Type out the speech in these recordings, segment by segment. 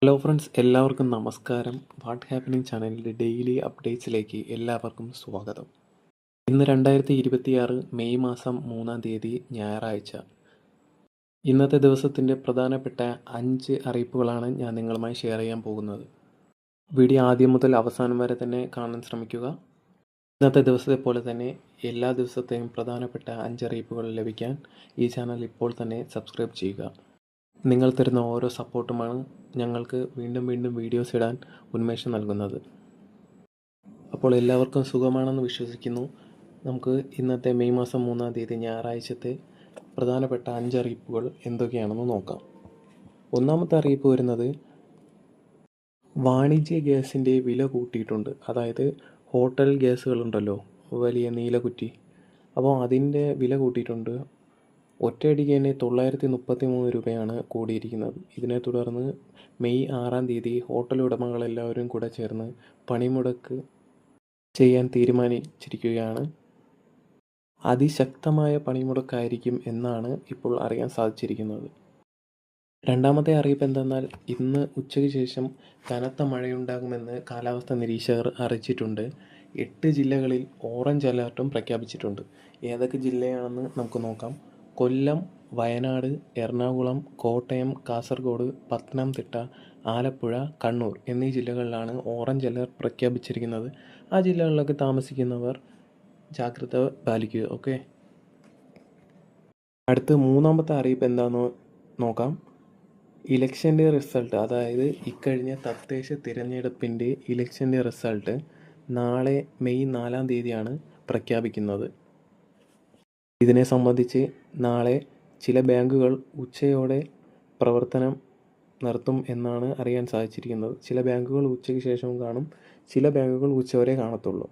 Hello friends, എല്ലാവർക്കും നമസ്കാരം. What happening ചാനലിൻ്റെ ഡെയിലി അപ്ഡേറ്റ്സിലേക്ക് എല്ലാവർക്കും സ്വാഗതം. ഇന്ന് 2026 മെയ് മാസം 3-ാം തീയതി ഞായറാഴ്ച. ഇന്നത്തെ ദിവസത്തിൻ്റെ പ്രധാനപ്പെട്ട 5 അറിയിപ്പുകളാണ് ഞാൻ നിങ്ങളുമായി ഷെയർ ചെയ്യാൻ പോകുന്നത്. വീഡിയോ ആദ്യം മുതൽ അവസാനം വരെ തന്നെ കാണാൻ ശ്രമിക്കുക. ഇന്നത്തെ ദിവസത്തെ പോലെ തന്നെ എല്ലാ ദിവസത്തെയും പ്രധാനപ്പെട്ട 5 അറിയിപ്പുകൾ ലഭിക്കാൻ ഈ ചാനൽ ഇപ്പോൾ തന്നെ സബ്സ്ക്രൈബ് ചെയ്യുക. നിങ്ങൾ തരുന്ന ഓരോ സപ്പോർട്ടുമാണ് ഞങ്ങൾക്ക് വീണ്ടും വീഡിയോസ് ഇടാൻ ഉന്മേഷം നൽകുന്നത്. അപ്പോൾ എല്ലാവർക്കും സുഖമാണെന്ന് വിശ്വസിക്കുന്നു. നമുക്ക് ഇന്നത്തെ മെയ് മാസം 3-ാം തീയതി ഞായറാഴ്ചത്തെ പ്രധാനപ്പെട്ട 5 അറിയിപ്പുകൾ എന്തൊക്കെയാണെന്ന് നോക്കാം. ഒന്നാമത്തെ അറിയിപ്പ് വരുന്നത് വാണിജ്യ ഗ്യാസിൻ്റെ വില കൂട്ടിയിട്ടുണ്ട്. അതായത് ഹോട്ടൽ ഗ്യാസുകളുണ്ടല്ലോ, വലിയ നീലക്കുറ്റി, അപ്പോൾ അതിൻ്റെ വില കൂട്ടിയിട്ടുണ്ട്. ഒറ്റയടിക്ക് തന്നെ 933 രൂപയാണ് കൂടിയിരിക്കുന്നത്. ഇതിനെ തുടർന്ന് മെയ് 6-ാം തീയതി ഹോട്ടൽ ഉടമകളെല്ലാവരും കൂടെ ചേർന്ന് പണിമുടക്ക് ചെയ്യാൻ തീരുമാനിച്ചിരിക്കുകയാണ്. അതിശക്തമായ പണിമുടക്കായിരിക്കും എന്നാണ് ഇപ്പോൾ അറിയാൻ സാധിച്ചിരിക്കുന്നത്. രണ്ടാമത്തെ അറിയിപ്പ് എന്തെന്നാൽ ഇന്ന് ഉച്ചയ്ക്ക് ശേഷം കനത്ത മഴയുണ്ടാകുമെന്ന് കാലാവസ്ഥാ നിരീക്ഷകർ അറിയിച്ചിട്ടുണ്ട്. 8 ജില്ലകളിൽ ഓറഞ്ച് അലർട്ടും പ്രഖ്യാപിച്ചിട്ടുണ്ട്. ഏതൊക്കെ ജില്ലയാണെന്ന് നമുക്ക് നോക്കാം. കൊല്ലം, വയനാട്, എറണാകുളം, കോട്ടയം, കാസർഗോഡ്, പത്തനംതിട്ട, ആലപ്പുഴ, കണ്ണൂർ എന്നീ ജില്ലകളിലാണ് ഓറഞ്ച് അലർട്ട് പ്രഖ്യാപിച്ചിരിക്കുന്നത്. ആ ജില്ലകളിലൊക്കെ താമസിക്കുന്നവർ ജാഗ്രത പാലിക്കുക. ഓക്കെ, അടുത്ത് മൂന്നാമത്തെ അറിയിപ്പ് എന്താണെന്ന് നോക്കാം. ഇലക്ഷൻ്റെ റിസൾട്ട്, അതായത് ഇക്കഴിഞ്ഞ തദ്ദേശ തിരഞ്ഞെടുപ്പിൻ്റെ ഇലക്ഷൻ്റെ റിസൾട്ട് നാളെ മെയ് 4-ാം തീയതിയാണ് പ്രഖ്യാപിക്കുന്നത്. ഇതിനെ സംബന്ധിച്ച് നാളെ ചില ബാങ്കുകൾ ഉച്ചയോടെ പ്രവർത്തനം നിർത്തും എന്നാണ് അറിയാൻ സാധിച്ചിരിക്കുന്നത്. ചില ബാങ്കുകൾ ഉച്ചയ്ക്ക് ശേഷവും കാണും, ചില ബാങ്കുകൾ ഉച്ചവരെ കാണത്തുള്ളൂ.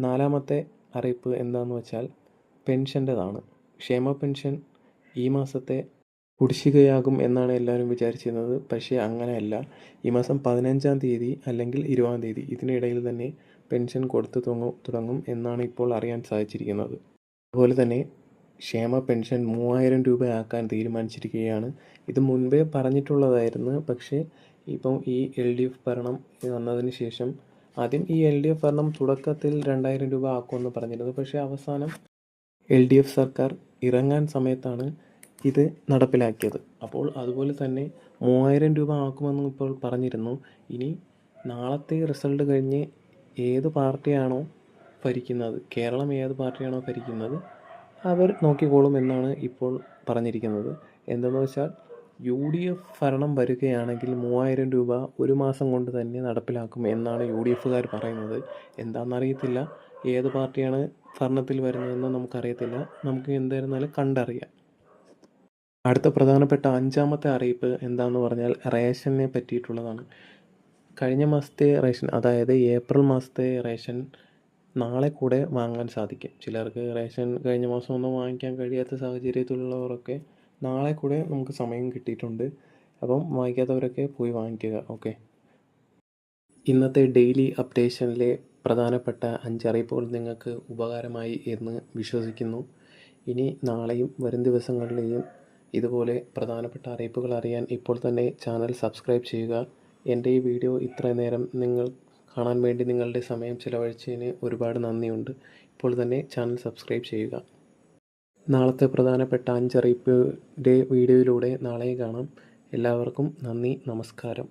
നാലാമത്തെ അറിയിപ്പ് എന്താണെന്ന് വെച്ചാൽ പെൻഷൻ്റെതാണ്. ക്ഷേമ പെൻഷൻ ഈ മാസത്തെ കുടിശ്ശികയാകും എന്നാണ് എല്ലാവരും വിചാരിച്ചിരുന്നത്. പക്ഷേ അങ്ങനെയല്ല. ഈ മാസം 15-ാം തീയതി അല്ലെങ്കിൽ 20-ാം തീയതി ഇതിനിടയിൽ തന്നെ പെൻഷൻ കൊടുത്തു തുടങ്ങും എന്നാണ് ഇപ്പോൾ അറിയാൻ സാധിച്ചിരിക്കുന്നത്. അതുപോലെ തന്നെ ക്ഷേമ പെൻഷൻ 3000 രൂപയാക്കാൻ തീരുമാനിച്ചിരിക്കുകയാണ്. ഇത് മുൻപേ പറഞ്ഞിട്ടുള്ളതായിരുന്നു. പക്ഷേ ഇപ്പം ഈ LDF ഭരണം വന്നതിന് ശേഷം ആദ്യം ഈ LDF ഭരണം തുടക്കത്തിൽ 2000 രൂപ ആക്കുമെന്ന് പറഞ്ഞിരുന്നു. പക്ഷേ അവസാനം LDF സർക്കാർ ഇറങ്ങാൻ സമയത്താണ് ഇത് നടപ്പിലാക്കിയത്. അപ്പോൾ അതുപോലെ തന്നെ 3000 രൂപ ആക്കുമെന്ന് ഇപ്പോൾ പറഞ്ഞിരുന്നു. ഇനി നാളത്തെ റിസൾട്ട് കഴിഞ്ഞ് ഏത് പാർട്ടിയാണോ ഭരിക്കുന്നത്, കേരളം ഏത് പാർട്ടിയാണോ ഭരിക്കുന്നത് അവർ നോക്കിക്കോളും എന്നാണ് ഇപ്പോൾ പറഞ്ഞിരിക്കുന്നത്. എന്തെന്ന് വെച്ചാൽ UDF ഭരണം വരികയാണെങ്കിൽ 3000 രൂപ ഒരു മാസം കൊണ്ട് തന്നെ നടപ്പിലാക്കും എന്നാണ് UDFകാർ പറയുന്നത്. എന്താണെന്നറിയത്തില്ല, ഏത് പാർട്ടിയാണ് ഭരണത്തിൽ വരുന്നതെന്ന് നമുക്കറിയത്തില്ല. നമുക്ക് എന്തായിരുന്നാലും കണ്ടറിയാം. അടുത്ത പ്രധാനപ്പെട്ട 5-ാമത്തെ അറിയിപ്പ് എന്താണെന്ന് പറഞ്ഞാൽ റേഷനെ പറ്റിയിട്ടുള്ളതാണ്. കഴിഞ്ഞ മാസത്തെ റേഷൻ, അതായത് ഏപ്രിൽ മാസത്തെ റേഷൻ നാളെ കൂടെ വാങ്ങാൻ സാധിക്കും. ചിലർക്ക് റേഷൻ കഴിഞ്ഞ മാസം ഒന്നും വാങ്ങിക്കാൻ കഴിയാത്ത സാഹചര്യത്തിലുള്ളവരൊക്കെ നാളെ കൂടെ നമുക്ക് സമയം കിട്ടിയിട്ടുണ്ട്. അപ്പം വാങ്ങിക്കാത്തവരൊക്കെ പോയി വാങ്ങിക്കുക. ഓക്കെ, ഇന്നത്തെ ഡെയിലി അപ്ഡേഷനിലെ പ്രധാനപ്പെട്ട 5 അറിയിപ്പുകൾ നിങ്ങൾക്ക് ഉപകാരമായി എന്ന് വിശ്വസിക്കുന്നു. ഇനി നാളെയും വരും ദിവസങ്ങളിലെയും ഇതുപോലെ പ്രധാനപ്പെട്ട അറിയിപ്പുകൾ അറിയാൻ ഇപ്പോൾ തന്നെ ചാനൽ സബ്സ്ക്രൈബ് ചെയ്യുക. എൻ്റെ ഈ വീഡിയോ ഇത്രയും നേരം നിങ്ങൾ കാണാൻ വേണ്ടി നിങ്ങളുടെ സമയം ചിലവഴിച്ചതിന് ഒരുപാട് നന്ദിയുണ്ട്. ഇപ്പോൾ തന്നെ ചാനൽ സബ്സ്ക്രൈബ് ചെയ്യുക. നാളത്തെ പ്രധാനപ്പെട്ട 5 അറിയിപ്പിൻ്റെ വീഡിയോയിലൂടെ നാളെ കാണാം. എല്ലാവർക്കും നന്ദി, നമസ്കാരം.